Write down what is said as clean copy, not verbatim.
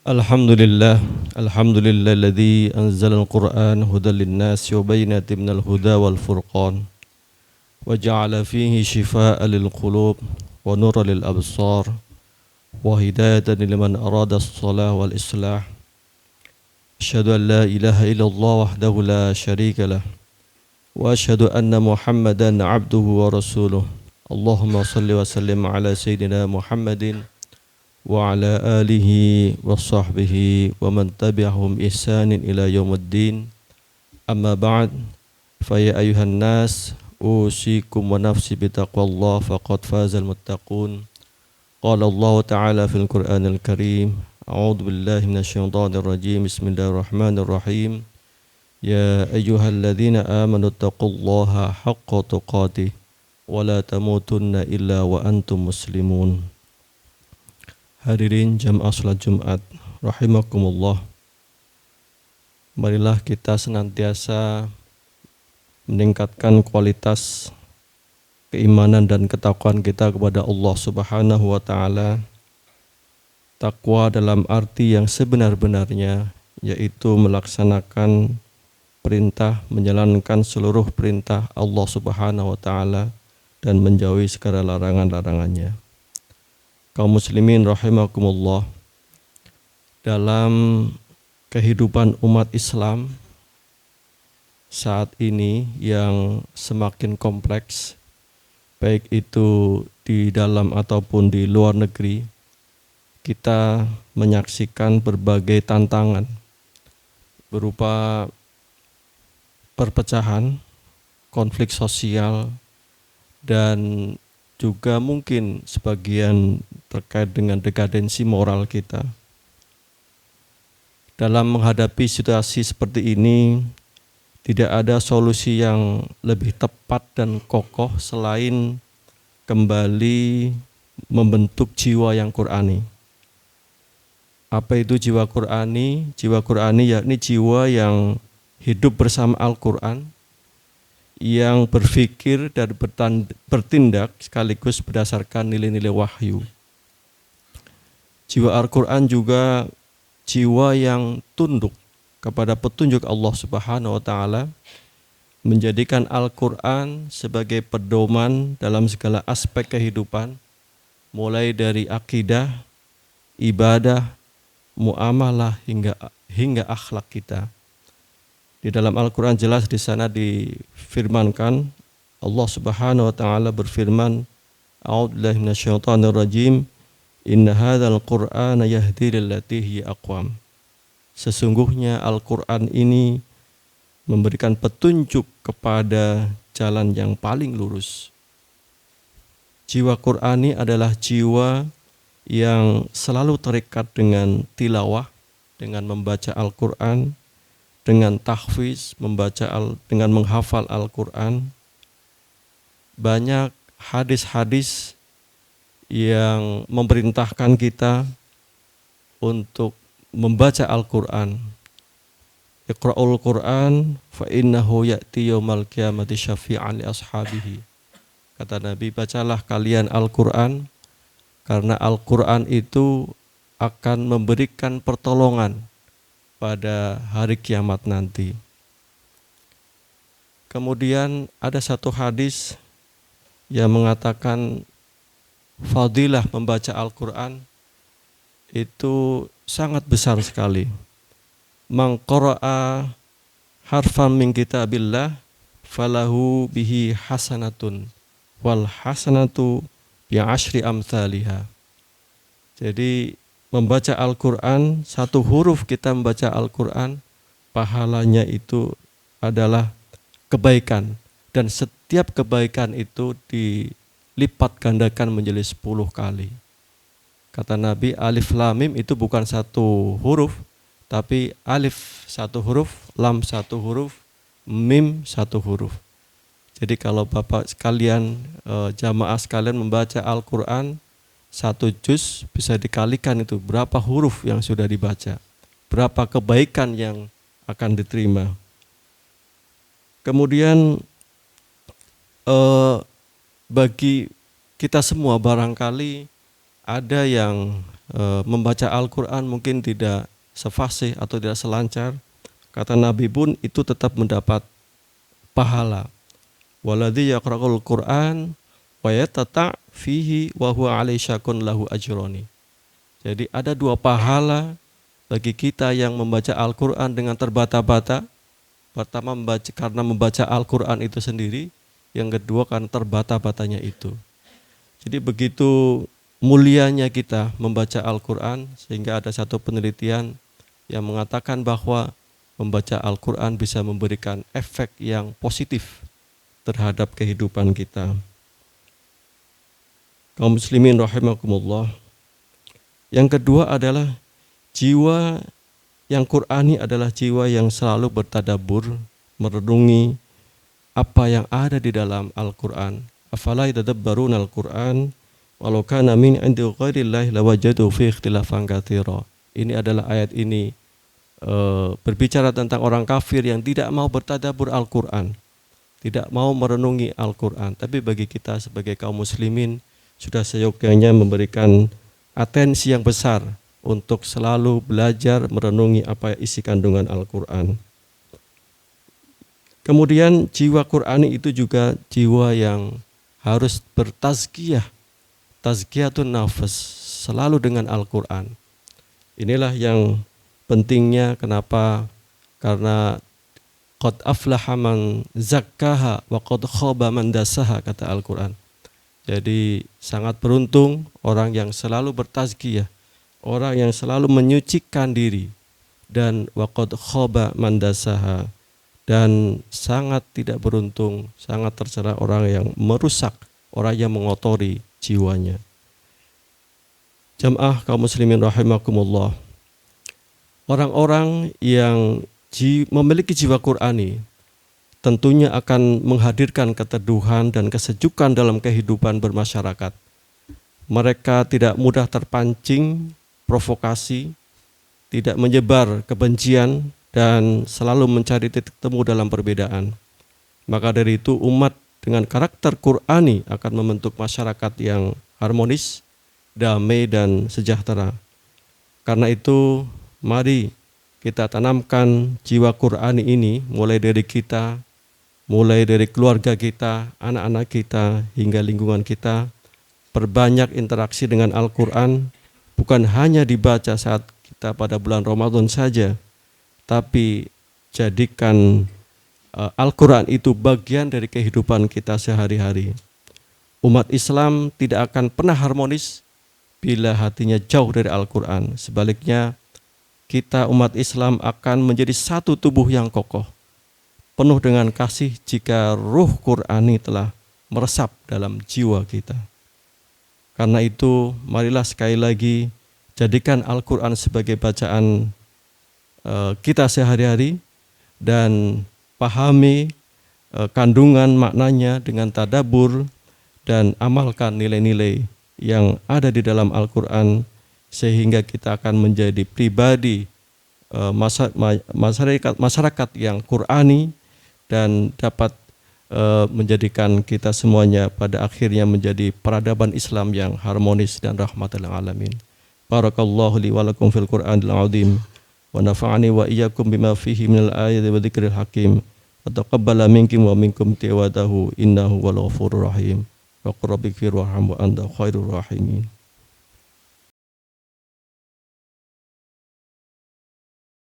Alhamdulillah, alhamdulillahilladzi anzalal Qur'an hudan linnas wa bayyinatin minal huda wal furqan wa ja'ala fihi shifaa'an lil qulub wa nuran lil absar wa hidayatan liman arada as-salah wal islah. Asyhadu an la ilaha illallah wahdahu la syarika lah wa asyhadu anna Muhammadan 'abduhu wa rasuluh. Allahumma shalli wa sallim ala sayyidina Muhammadin wa ala alihi wa sahbihi wa man tabi'ahum ihsanin ila yaumiddin. Amma ba'd, fa ya ayuhan nas usikum wa nafsi bitaqwallah faqad fazal muttaqun. Qala Allah ta'ala fil Qur'anil Karim, a'udzu billahi minasyaitonir rajim. Bismillahirrahmanirrahim. Ya ayyuhalladzina amanu taqullaha haqqa tuqatih wa la tamutunna illa wa antum muslimun. Hadirin jamaah salat Jumat rahimakumullah. Marilah kita senantiasa meningkatkan kualitas keimanan dan ketakwaan kita kepada Allah Subhanahu wa taala. Takwa dalam arti yang sebenar-benarnya, yaitu melaksanakan perintah, menjalankan seluruh perintah Allah Subhanahu wa taala dan menjauhi segala larangan-larangannya. Kaum muslimin rahimakumullah, dalam kehidupan umat Islam saat ini yang semakin kompleks, baik itu di dalam ataupun di luar negeri, kita menyaksikan berbagai tantangan berupa perpecahan, konflik sosial, dan juga mungkin sebagian terkait dengan dekadensi moral kita. Dalam menghadapi situasi seperti ini, tidak ada solusi yang lebih tepat dan kokoh selain kembali membentuk jiwa yang Qur'ani. Apa itu jiwa Qur'ani? Jiwa Qur'ani yakni jiwa yang hidup bersama Al-Quran, yang berpikir dan bertindak sekaligus berdasarkan nilai-nilai wahyu. Jiwa Al-Quran juga jiwa yang tunduk kepada petunjuk Allah Subhanahu wa taala, menjadikan Al-Quran sebagai pedoman dalam segala aspek kehidupan, mulai dari akidah, ibadah, muamalah hingga akhlak kita. Di dalam Al-Quran jelas di sana difirmankan, Allah Subhanahu wa taala berfirman, a'udzubillahi minasyaitonir rajim, inna hadzal qur'ana yahdi lillati hiya aqwam. Sesungguhnya Al-Quran ini memberikan petunjuk kepada jalan yang paling lurus. Jiwa Qur'ani adalah jiwa yang selalu terikat dengan tilawah, dengan membaca Al-Quran, dengan tahfiz, dengan menghafal Al-Quran. Banyak hadis-hadis yang memerintahkan kita untuk membaca Al-Quran. Iqra'ul Quran fa innahu ya'ti yaumal qiyamati syafi'an li ashabihi. Kata Nabi, bacalah kalian Al-Quran, karena Al-Quran itu akan memberikan pertolongan pada hari kiamat nanti. Kemudian ada satu hadis yang mengatakan fadilah membaca Al-Quran itu sangat besar sekali. Man qara'a harfan min kitabillah falahu bihi hasanatun wal hasanatu bi asyri amsalihha. Jadi membaca Al-Quran, satu huruf kita membaca Al-Quran, pahalanya itu adalah kebaikan. Dan setiap kebaikan itu dilipat gandakan menjadi 10 kali. Kata Nabi, alif lam mim itu bukan satu huruf, tapi alif satu huruf, lam satu huruf, mim satu huruf. Jadi kalau Bapak sekalian, jamaah sekalian membaca Al-Quran, satu juz bisa dikalikan itu berapa huruf yang sudah dibaca, berapa kebaikan yang akan diterima. Kemudian bagi kita semua barangkali ada yang membaca Al-Quran mungkin tidak sefasih atau tidak selancar, kata Nabi pun itu tetap mendapat pahala. Waladzi yaqra'ul Qur'an wa yatata' fihi wa huwa alaihi syakun lahu ajroni. Jadi ada dua pahala bagi kita yang membaca Al-Quran dengan terbata-bata. Pertama karena membaca Al-Quran itu sendiri, yang kedua karena terbata-batanya itu. Jadi begitu mulianya kita membaca Al-Quran, sehingga ada satu penelitian yang mengatakan bahwa membaca Al-Quran bisa memberikan efek yang positif terhadap kehidupan kita. Kaum muslimin rahimakumullah. Yang kedua adalah jiwa yang Qur'ani adalah jiwa yang selalu bertadabbur, merenungi apa yang ada di dalam Al-Quran. Afala yatadabbaruna Al-Quran walau kana min 'indi ghairillahi lawajadu fi ikhtilafan katsira. Ini adalah ayat ini berbicara tentang orang kafir yang tidak mau bertadabbur Al-Quran, tidak mau merenungi Al-Quran. Tapi bagi kita sebagai kaum muslimin sudah seyogyanya memberikan atensi yang besar untuk selalu belajar merenungi apa isi kandungan Al-Quran. Kemudian jiwa Qur'ani itu juga jiwa yang harus bertazkiyah, tazkiyatun nafas, selalu dengan Al-Quran. Inilah yang pentingnya, kenapa? Karena qad aflaha man zakkaha wa qad khaba man dasaha, kata Al-Quran. Jadi sangat beruntung orang yang selalu bertazkiyah, orang yang selalu menyucikan diri, dan waqad khaba man dasaha, dan sangat tidak beruntung, sangat tercela orang yang merusak, orang yang mengotori jiwanya. Jamaah kaum muslimin rahimakumullah. Orang-orang yang memiliki jiwa Qur'ani tentunya akan menghadirkan keteduhan dan kesejukan dalam kehidupan bermasyarakat. Mereka tidak mudah terpancing provokasi, tidak menyebar kebencian, dan selalu mencari titik temu dalam perbedaan. Maka dari itu umat dengan karakter Qur'ani akan membentuk masyarakat yang harmonis, damai, dan sejahtera. Karena itu mari kita tanamkan jiwa Qur'ani ini mulai dari kita, mulai dari keluarga kita, anak-anak kita, hingga lingkungan kita. Perbanyak interaksi dengan Al-Quran, bukan hanya dibaca saat kita pada bulan Ramadan saja, tapi jadikan Al-Quran itu bagian dari kehidupan kita sehari-hari. Umat Islam tidak akan pernah harmonis bila hatinya jauh dari Al-Quran. Sebaliknya, kita umat Islam akan menjadi satu tubuh yang kokoh, penuh dengan kasih jika ruh Qur'ani telah meresap dalam jiwa kita. Karena itu, marilah sekali lagi jadikan Al-Quran sebagai bacaan kita sehari-hari, dan pahami kandungan maknanya dengan tadabbur, dan amalkan nilai-nilai yang ada di dalam Al-Quran, sehingga kita akan menjadi pribadi masyarakat yang Qur'ani, dan dapat menjadikan kita semuanya pada akhirnya menjadi peradaban Islam yang harmonis dan rahmatan lil alamin. Barakallahu li wa lakum fil Qur'anil azim wa nafa'ani wa iyyakum bima fihi minal ayati wa dzikril hakim wa taqabbala minkum wa minkum tiwadahu innahu wal ghafurur rahim. Wa qur rabbighfir warham wa anta khairur rahimin.